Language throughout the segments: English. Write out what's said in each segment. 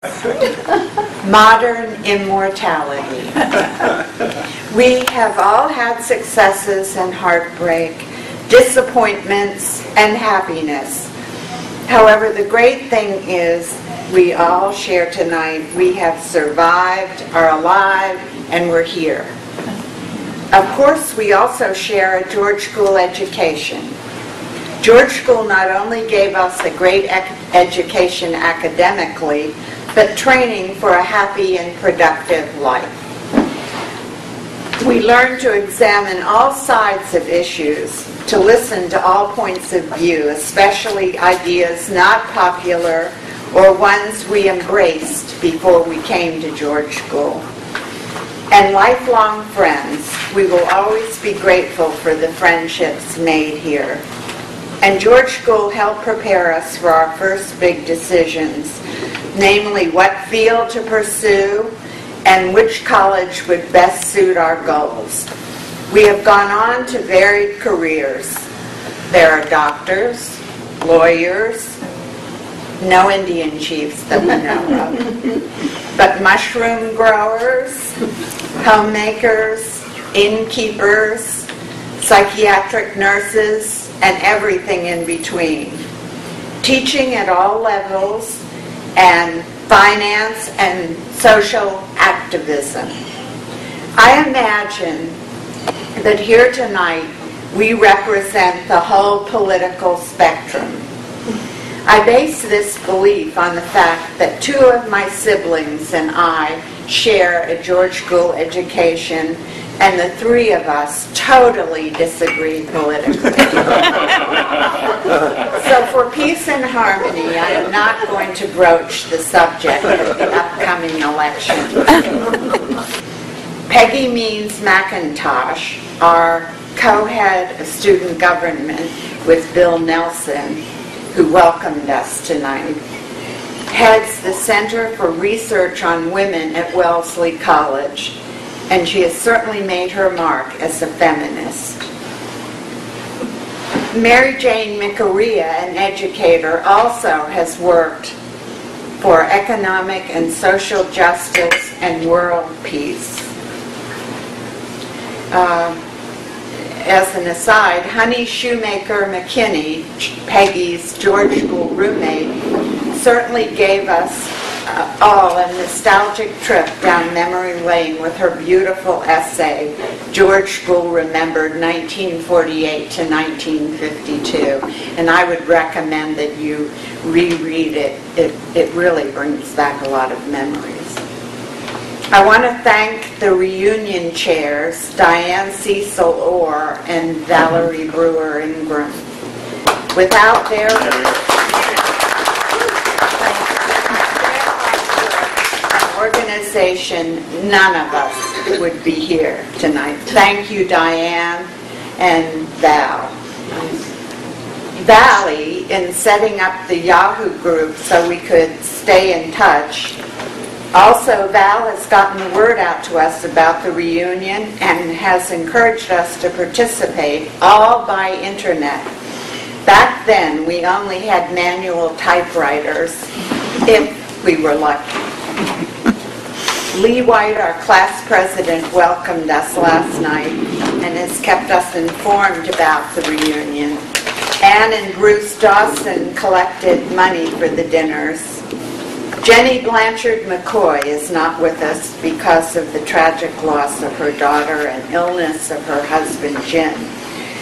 Modern immortality. We have all had successes and heartbreak, disappointments and happiness. However, the great thing is we all share tonight. We have survived, are alive, and we're here. Of course, we also share a George School education. George School not only gave us a great education academically, but training for a happy and productive life. We learn to examine all sides of issues, to listen to all points of view, especially ideas not popular or ones we embraced before we came to George School. And lifelong friends, we will always be grateful for the friendships made here. And George School helped prepare us for our first big decisions, namely what field to pursue and which college would best suit our goals. We have gone on to varied careers. There are doctors, lawyers, no Indian chiefs that we know of, but mushroom growers, homemakers, innkeepers, psychiatric nurses, and everything in between. Teaching at all levels, and finance and social activism. I imagine that here tonight we represent the whole political spectrum. I base this belief on the fact that two of my siblings and I share a George School education, and the three of us totally disagree politically. So for peace and harmony, I am not going to broach the subject of the upcoming election. Peggy Means McIntosh, our co-head of student government with Bill Nelson, who welcomed us tonight, heads the Center for Research on Women at Wellesley College, and she has certainly made her mark as a feminist. Mary Jane McArea, an educator, also has worked for economic and social justice and world peace. As an aside, Honey Shoemaker McKinney, Peggy's George School roommate, certainly gave us all a nostalgic trip down memory lane with her beautiful essay, George School Remembered 1948 to 1952. And I would recommend that you reread it. It really brings back a lot of memories. I want to thank the reunion chairs, Diane Cecil Orr and Valerie Brewer Ingram. Without their organization, none of us would be here tonight. Thank you, Diane and Val. Valley, in setting up the Yahoo group so we could stay in touch. Also, Val has gotten the word out to us about the reunion and has encouraged us to participate, all by internet. Back then, we only had manual typewriters, if we were lucky. Lee White, our class president, welcomed us last night and has kept us informed about the reunion. Ann and Bruce Dawson collected money for the dinners. Jenny Blanchard McCoy is not with us because of the tragic loss of her daughter and illness of her husband, Jim.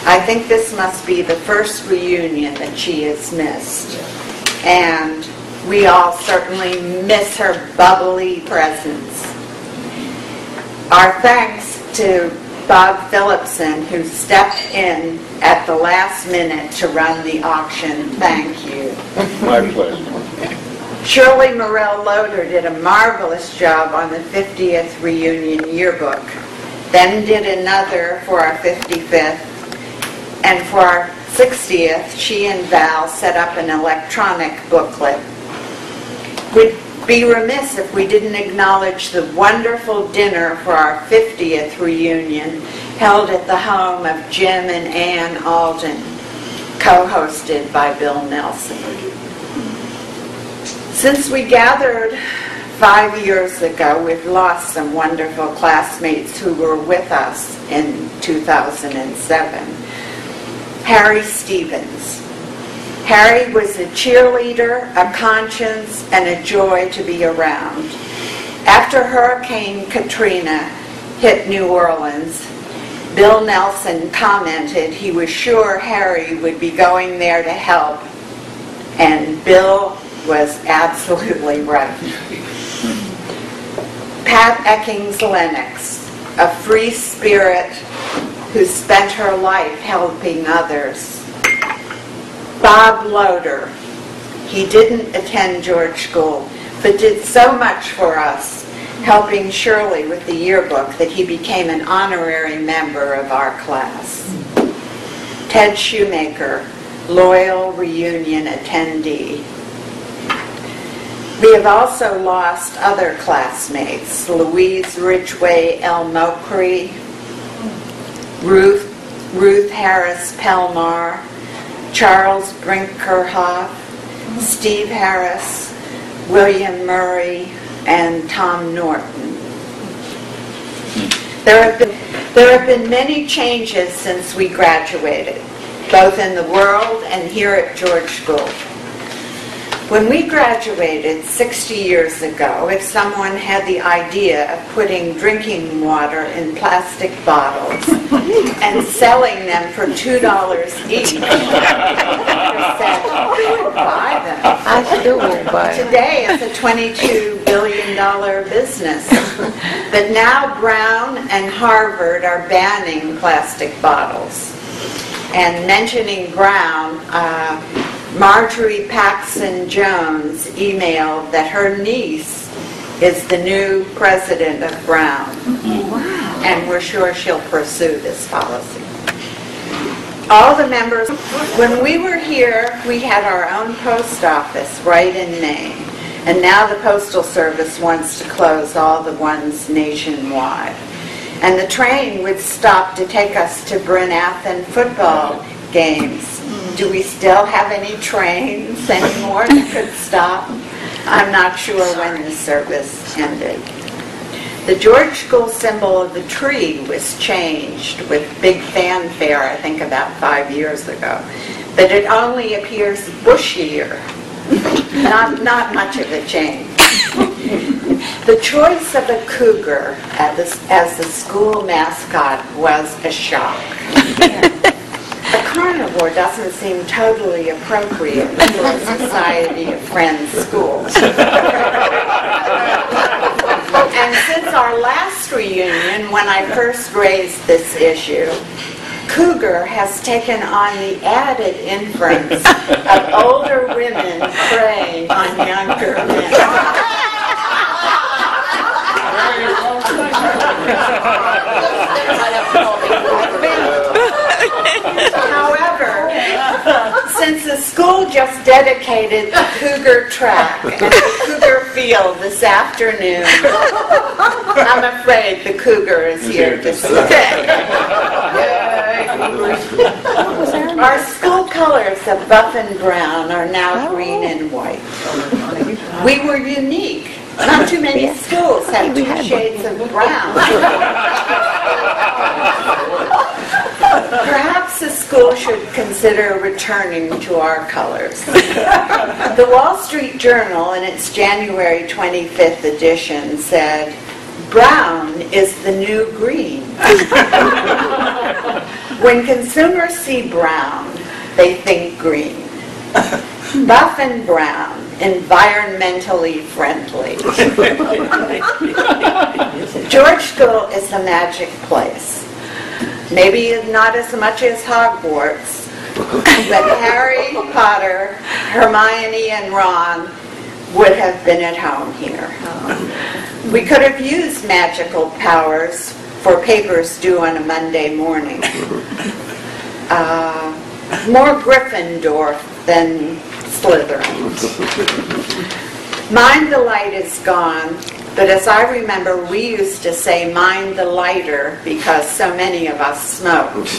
I think this must be the first reunion that she has missed. And we all certainly miss her bubbly presence. Our thanks to Bob Phillipson, who stepped in at the last minute to run the auction. Thank you. My pleasure. Shirley Morell Loader did a marvelous job on the 50th reunion yearbook, then did another for our 55th, and for our 60th, she and Val set up an electronic booklet. We'd be remiss if we didn't acknowledge the wonderful dinner for our 50th reunion held at the home of Jim and Ann Alden, co-hosted by Bill Nelson. Since we gathered 5 years ago, we've lost some wonderful classmates who were with us in 2007. Harry Stevens. Harry was a cheerleader, a conscience, and a joy to be around. After Hurricane Katrina hit New Orleans, Bill Nelson commented he was sure Harry would be going there to help, and Bill was absolutely right. Pat Eckings Lennox, a free spirit who spent her life helping others. Bob Loader, he didn't attend George School, but did so much for us, helping Shirley with the yearbook that he became an honorary member of our class. Ted Shoemaker, loyal reunion attendee. We have also lost other classmates, Louise Ridgway Elmokri, Ruth Harris Pelmar, Charles Brinkerhoff, Steve Harris, William Murray, and Tom Norton. There have been many changes since we graduated, both in the world and here at George School. When we graduated 60 years ago, if someone had the idea of putting drinking water in plastic bottles and selling them for $2 each, we said, who would buy them? I still won't buy them. Today it's a $22 billion business. But now Brown and Harvard are banning plastic bottles. And mentioning Brown, Marjorie Paxson Jones emailed that her niece is the new president of Brown. Wow. And we're sure she'll pursue this policy. All the members, when we were here, we had our own post office right in Maine. And now the Postal Service wants to close all the ones nationwide. And the train would stop to take us to Brynathan football games. Do we still have any trains anymore that could stop? I'm not sure when the service ended. The George School symbol of the tree was changed with big fanfare, I think about 5 years ago. But it only appears bushier. Not much of a change. The choice of a cougar as the school mascot was a shock. A carnivore doesn't seem totally appropriate for a Society of Friends school. And since our last reunion, when I first raised this issue, cougar has taken on the added inference of older women preying on younger men. However, since the school just dedicated the Cougar track and the Cougar field this afternoon, I'm afraid the Cougar is here to stay. Our school colors of buff and brown are now green and white. We were unique. Not too many schools have two shades of brown. Perhaps the school should consider returning to our colors. The Wall Street Journal, in its January 25th edition, said, "Brown is the new green." When consumers see brown, they think green. Buff and brown, environmentally friendly. George School is a magic place. Maybe not as much as Hogwarts, but Harry Potter, Hermione, and Ron would have been at home here. We could have used magical powers for papers due on a Monday morning. More Gryffindor than Slytherin. Mind the light is gone, but as I remember, we used to say mind the lighter because so many of us smoked.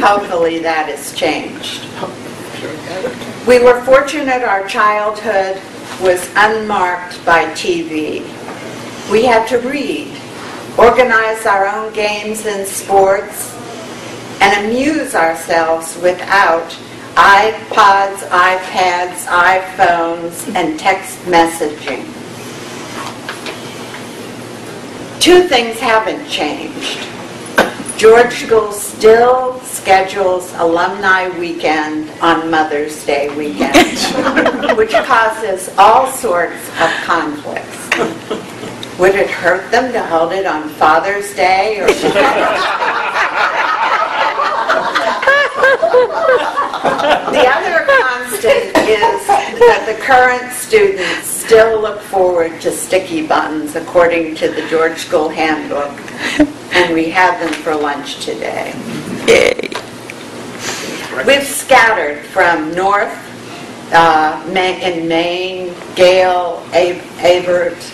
Hopefully that has changed. We were fortunate our childhood was unmarked by TV. We had to read, organize our own games and sports, and amuse ourselves without iPods, iPads, iPhones, and text messaging. Two things haven't changed. George School still schedules alumni weekend on Mother's Day weekend, which causes all sorts of conflicts. Would it hurt them to hold it on Father's Day? Or the other constant is that the current students still look forward to sticky buttons according to the George School handbook, and we had them for lunch today. Yay. We've scattered from north in Maine, Gail, Avert,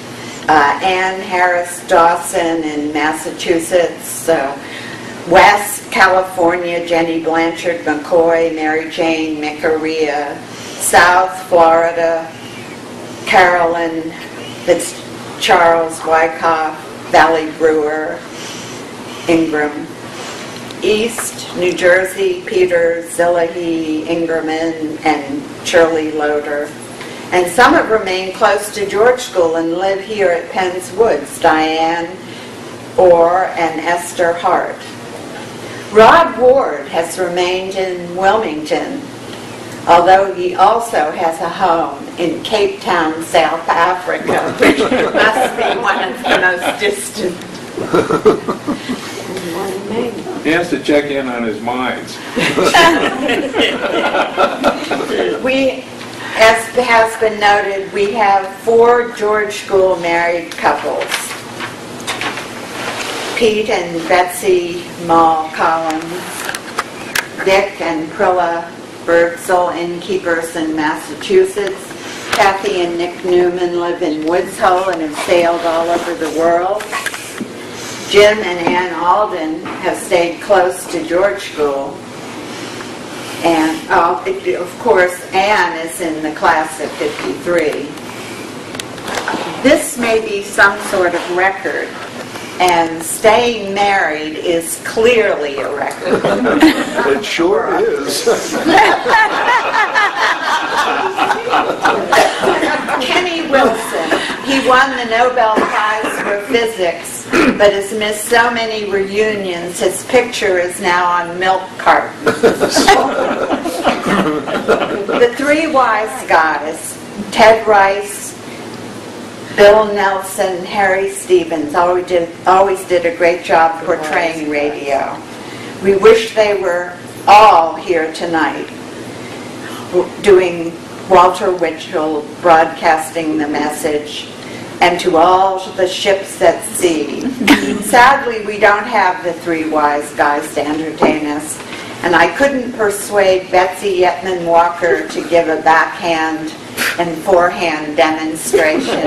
Ann Harris Dawson in Massachusetts, West California, Jenny Blanchard McCoy, Mary Jane Micarea, South Florida, Carolyn Charles Wyckoff, Valley Brewer, Ingram. East, New Jersey, Peter, Zillahy, Ingerman, and Shirley Loader. And some have remained close to George School and live here at Pennswood, Diane Orr and Esther Hart. Rod Ward has remained in Wilmington, although he also has a home in Cape Town, South Africa, which must be one of the most distant. He has to check in on his mines. As has been noted, we have 4 George School married couples. Pete and Betsy Mall Collins, Dick and Prilla Birdsall, innkeepers in Massachusetts. Kathy and Nick Newman live in Woods Hole and have sailed all over the world. Jim and Ann Alden have stayed close to George School. And, of course, Ann is in the class of 53. This may be some sort of record, and staying married is clearly a record. It sure is. Kenny Wilson, he won the Nobel Prize for Physics, but has missed so many reunions, his picture is now on milk cartons. The 3 wise guys, Ted Rice, Bill Nelson, Harry Stevens, always did a great job portraying radio. We wish they were all here tonight, doing Walter Winchell broadcasting the message, and to all the ships at sea. Sadly, we don't have the 3 wise guys to entertain us, and I couldn't persuade Betsy Yetman Walker to give a backhand and forehand demonstration.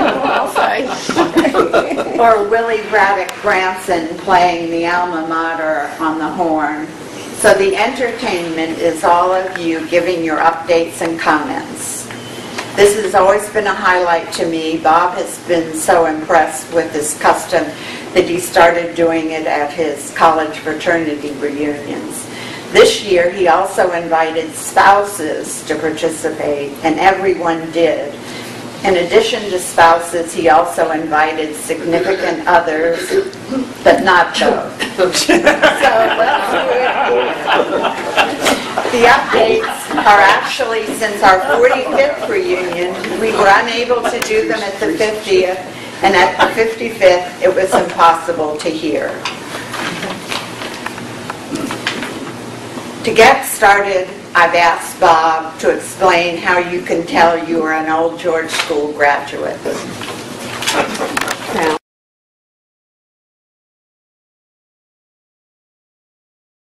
Or Willie Braddock Branson playing the alma mater on the horn. So the entertainment is all of you giving your updates and comments. This has always been a highlight to me. Bob has been so impressed with this custom that he started doing it at his college fraternity reunions. This year he also invited spouses to participate, and everyone did. In addition to spouses, he also invited significant others, but not those. So let's do it. The updates are actually since our 45th reunion. We were unable to do them at the 50th, and at the 55th it was impossible to hear. To get started, I've asked Bob to explain how you can tell you are an old George School graduate. Now,